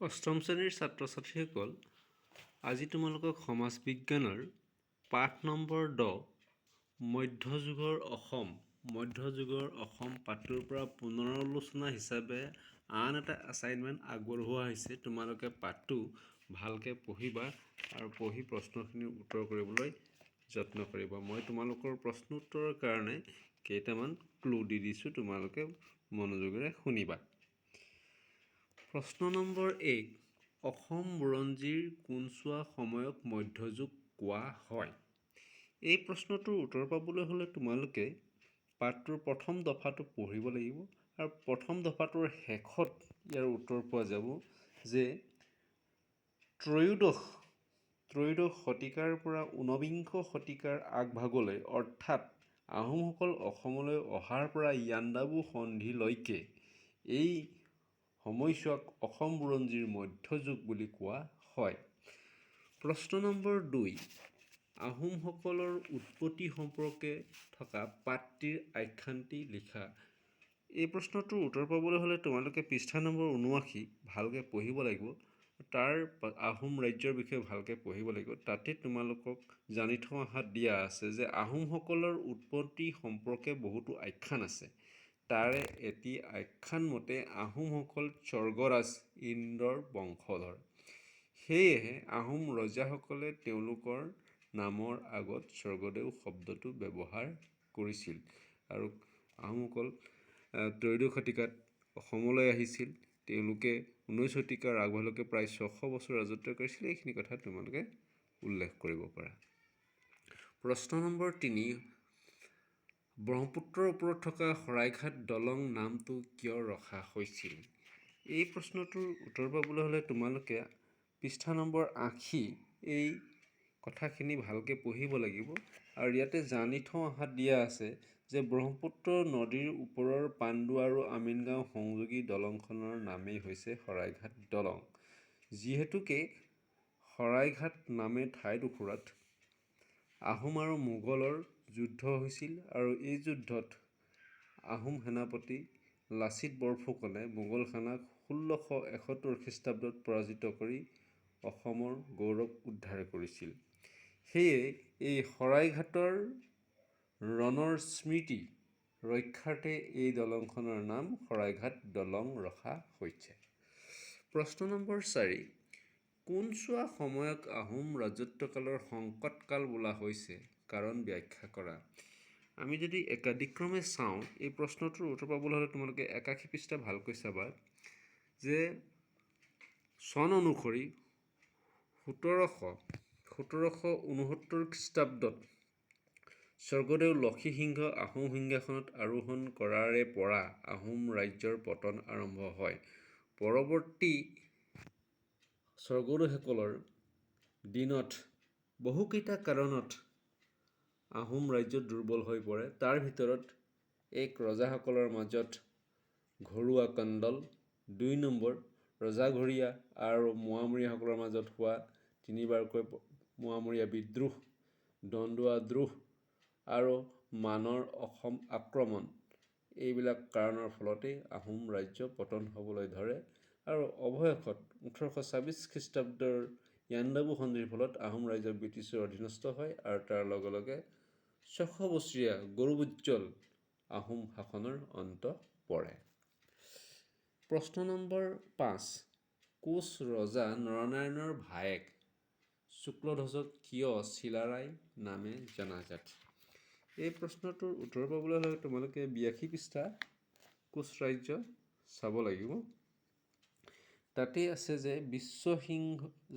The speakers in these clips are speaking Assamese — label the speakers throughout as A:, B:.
A: অষ্টম শ্ৰেণীৰ ছাত্ৰ ছাত্ৰীসকল, আজি তোমালোকক সমাজ বিজ্ঞানৰ পাঠ নম্বৰ 10 মধ্যযুগৰ অসম পাঠটোৰ পৰা পুনৰালোচনা হিচাপে আন এটা এছাইনমেণ্ট আগবঢ়োৱা হৈছে। তোমালোকে পাঠটো ভালকৈ পঢ়িবা আৰু পঢ়ি প্ৰশ্নখিনিৰ উত্তৰ কৰিবলৈ যত্ন কৰিবা। মই তোমালোকৰ প্ৰশ্ন উত্তৰৰ কাৰণে কেইটামান ক্লু দি দিছোঁ, তোমালোকে মনোযোগেৰে শুনিবা। প্ৰশ্ন নম্বৰ 1, অসম বুৰঞ্জীৰ কোনছোৱা সময়ক মধ্যযুগ কোৱা হয়? এই প্ৰশ্নটোৰ উত্তৰ পাবলৈ হ'লে তোমালোকে পাঠটোৰ প্ৰথম দফাটো পঢ়িব লাগিব আৰু প্ৰথম দফাটোৰ শেষত ইয়াৰ উত্তৰ পোৱা যাব যে ত্ৰয়োদশ শতিকাৰ পৰা ঊনবিংশ শতিকাৰ আগভাগলৈ, অৰ্থাৎ আহোমসকল অসমলৈ অহাৰ পৰা ইয়াণ্ডাবু সন্ধিলৈকে এই সময়ছোৱাক অসম বুৰঞ্জীৰ মধ্যযুগ বুলি কোৱা হয়। প্ৰশ্ন নম্বৰ 2, আহোমসকলৰ উৎপত্তি সম্পৰ্কে থকা পাঠটিৰ আখ্যানটি লিখা। এই প্ৰশ্নটোৰ উত্তৰ পাবলৈ হ'লে তোমালোকে পৃষ্ঠা নম্বৰ 79 ভালকৈ পঢ়িব লাগিব। তাৰ আহোম ৰাজ্যৰ বিষয়ে ভালকৈ পঢ়িব লাগিব। তাতে তোমালোকক জানি থোৱা দিয়া আছে যে আহোমসকলৰ উৎপত্তি সম্পৰ্কে বহুতো আখ্যান আছে। তাৰে এটি আখ্যান মতে আহোমসকল স্বৰ্গৰাজ ইন্দ্ৰৰ বংশধৰ। সেয়েহে আহোম ৰজাসকলে তেওঁলোকৰ নামৰ আগত স্বৰ্গদেউ শব্দটো ব্যৱহাৰ কৰিছিল আৰু আহোমসকল ত্ৰয়োদশ শতিকাত অসমলৈ আহিছিল। তেওঁলোকে 19 শতিকাৰ আগভাগলৈকে প্ৰায় 600 বছৰ ৰাজত্ব কৰিছিল। এইখিনি কথা তোমালোকে উল্লেখ কৰিব পাৰা। প্ৰশ্ন নম্বৰ 3, ব্ৰহ্মপুত্ৰৰ ওপৰত থকা শৰাইঘাট দলং নামটো কিয় ৰখা হৈছিল? এই প্ৰশ্নটোৰ উত্তৰ পাবলৈ হ'লে তোমালোকে পৃষ্ঠা নম্বৰ 80 এই কথাখিনি ভালকৈ পঢ়িব লাগিব আৰু ইয়াতে জানি থোৱা দিয়া আছে যে ব্ৰহ্মপুত্ৰ নদীৰ ওপৰৰ পাণ্ডু আৰু আমিনগাঁও সংযোগী দলংখনৰ নামেই হৈছে শৰাইঘাট দলং। যিহেতুকে শৰাইঘাট নামে ঠাইডোখৰত আহোম আৰু মোগলৰ যুদ্ধ হৈছিল আৰু এই যুদ্ধত আহোম সেনাপতি লাচিত বৰফুকনে মোগল সেনাক 1671 খ্ৰীষ্টাব্দত পৰাজিত কৰি অসমৰ গৌৰৱ উদ্ধাৰ কৰিছিল। সেয়ে এই শৰাইঘাটৰ ৰণৰ স্মৃতি ৰক্ষাৰ্থে এই দলংখনৰ নাম শৰাইঘাট দলং ৰখা হৈছে। প্ৰশ্ন নম্বৰ 4, কোনছোৱা সময়ক আহোম ৰাজত্বকালৰ সংকটকাল বোলা হৈছে? কাৰণ ব্যাখ্যা কৰা। আমি যদি একাদিক্ৰমে চাওঁ, এই প্ৰশ্নটোৰ উত্তৰ পাবলৈ হ'লে তোমালোকে 81 পৃষ্ঠা ভালকৈ চাবা যে চন অনুসৰি 1769 খ্ৰীষ্টাব্দত স্বৰ্গদেউ লক্ষীসিংহ আহোম সিংহাসনত আৰোহণ কৰাৰে পৰা আহোম ৰাজ্যৰ পতন আৰম্ভ হয়। পৰৱৰ্তী স্বৰ্গদেউসকলৰ দিনত বহুকেইটা কাৰণত আহোম ৰাজ্য দুৰ্বল হৈ পৰে। তাৰ ভিতৰত এক, ৰজাসকলৰ মাজত ঘৰুৱা কন্দল; 2 নম্বৰ, ৰজাঘৰীয়া আৰু মোৱামৰীয়াসকলৰ মাজত হোৱা 3বাৰকৈ মোৱামৰীয়া বিদ্ৰোহ, দন্দুৱা দ্ৰোহ আৰু মানৰ অসম আক্ৰমণ। এইবিলাক কাৰণৰ ফলতেই আহোম ৰাজ্য পতন হ'বলৈ ধৰে আৰু অৱশেষত 1826 খ্ৰীষ্টাব্দৰ ইয়াণ্ডাবু সন্ধিৰ ফলত আহোম ৰাজ্য ব্ৰিটিছৰ অধীনস্থ হয় আৰু তাৰ লগে লগে 600 বছৰীয়া গৌৰৱোজ্জ্বল আহোম শাসনৰ অন্ত পৰে। প্ৰশ্ন নম্বৰ 5, কোচ ৰজা নৰনাৰায়ণৰ ভায়েক শুক্লধ্বজক কিয় চিলাৰায় নামে জনাজাত? এই প্ৰশ্নটোৰ উত্তৰ পাবলৈ হ'লে তোমালোকে 82 পৃষ্ঠা কোচ ৰাজ্য চাব লাগিব। তাতে আছে যে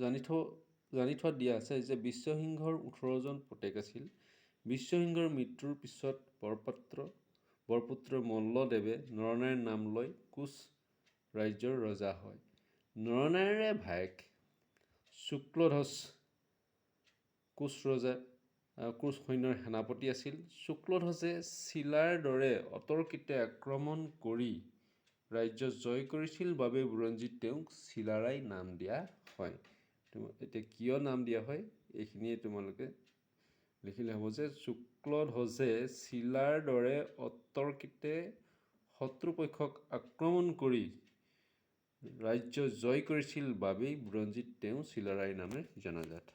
A: জানি থোৱা দিয়া আছে যে বিশ্বসিংহৰ 18জন পুতেক আছিল। বিশ্বসিংহৰ মৃত্যুৰ পিছত বৰপুত্ৰ মল্লদেৱে নৰনাৰায়ণ নাম লৈ কোচ ৰাজ্যৰ ৰজা হয়। নৰনাৰায়ণৰে ভায়েক শুক্লধ্বজ কোচ সৈন্যৰ সেনাপতি আছিল। শুক্লধ্বজে চিলাৰ দৰে অতৰ্কিতে আক্ৰমণ কৰি ৰাজ্য জয় কৰিছিল বাবে বুৰঞ্জীত তেওঁক চিলাৰায় নাম দিয়া হয়। এতিয়া কিয় নাম দিয়া হয় এইখিনিয়ে তোমালোকে লিখিলে হ'ব যে শুক্লধ্বজে চিলাৰ দৰে অতৰ্কিতে শত্ৰুপক্ষক আক্ৰমণ কৰি ৰাজ্য জয় কৰিছিল বাবেই বুৰঞ্জীত তেওঁ চিলাৰায় নামে জনাজাত।